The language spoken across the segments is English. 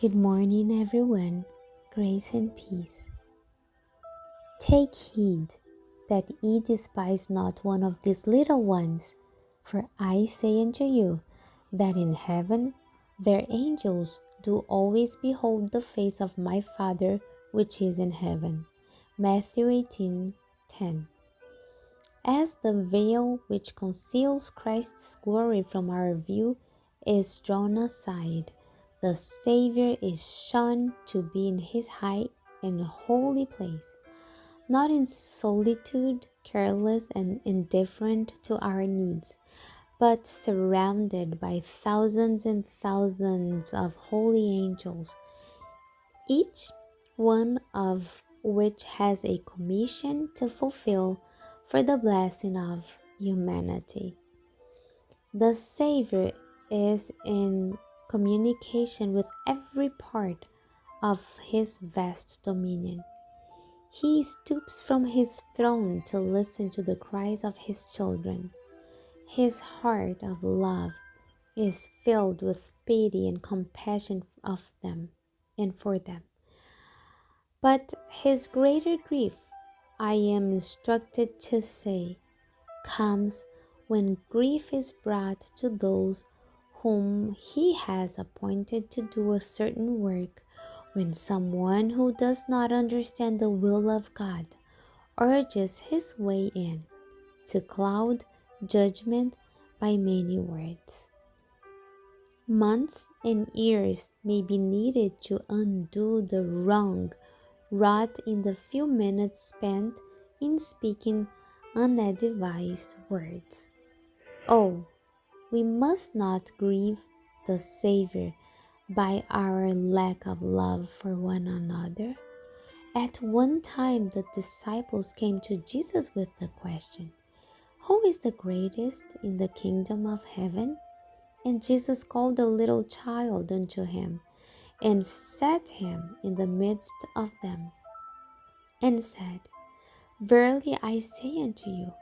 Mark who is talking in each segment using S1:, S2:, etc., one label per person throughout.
S1: Good morning, everyone. Grace and peace. Take heed that ye despise not one of these little ones, for I say unto you that in heaven their angels do always behold the face of my Father which is in heaven. Matthew 18:10. As the veil which conceals Christ's glory from our view is drawn aside, the Savior is shown to be in his high and holy place, not in solitude, careless and indifferent to our needs, but surrounded by thousands and thousands of holy angels, each one of which has a commission to fulfill for the blessing of humanity. The Savior is in communication with every part of his vast dominion. He stoops from his throne to listen to the cries of his children. His heart of love is filled with pity and compassion of them and for them. But his greater grief, I am instructed to say, comes when grief is brought to those whom he has appointed to do a certain work, when someone who does not understand the will of God urges his way in to cloud judgment by many words. Months and years may be needed to undo the wrong wrought in the few minutes spent in speaking unadvised words. Oh, we must not grieve the Savior by our lack of love for one another. At one time, the disciples came to Jesus with the question, "Who is the greatest in the kingdom of heaven?" And Jesus called a little child unto him, and set him in the midst of them, and said, Verily I say unto you,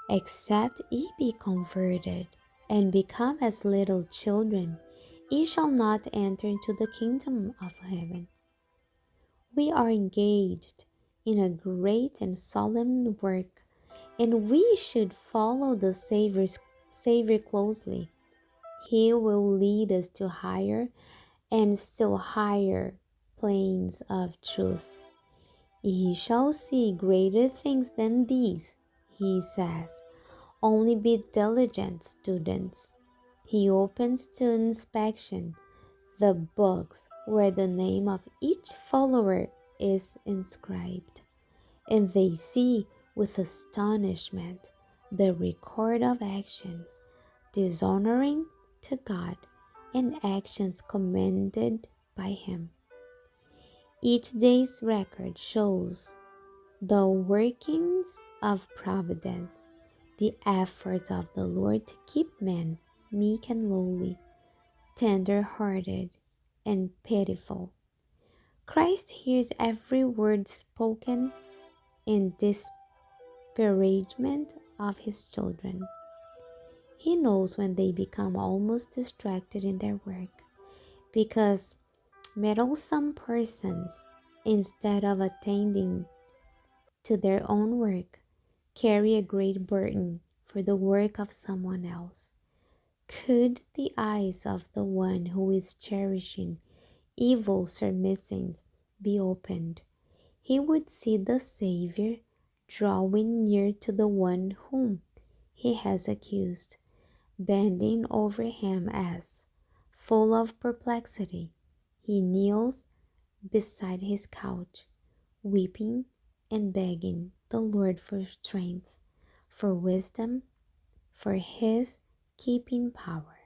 S1: except ye be converted, and become as little children, ye shall not enter into the kingdom of heaven. We are engaged in a great and solemn work, and we should follow the Savior closely. He will lead us to higher and still higher planes of truth. Ye shall see greater things than these, he says. Only be diligent students. He opens to inspection the books where the name of each follower is inscribed, and they see with astonishment the record of actions dishonoring to God and actions commended by him. Each day's record shows the workings of providence, the efforts of the Lord to keep men meek and lowly, tender-hearted and pitiful. Christ hears every word spoken in disparagement of his children. He knows when they become almost distracted in their work, because meddlesome persons, instead of attending to their own work, carry a great burden for the work of someone else. Could the eyes of the one who is cherishing evil surmisings be opened, he would see the Savior drawing near to the one whom he has accused, bending over him as, full of perplexity, he kneels beside his couch, weeping and begging the Lord for strength, for wisdom, for his keeping power.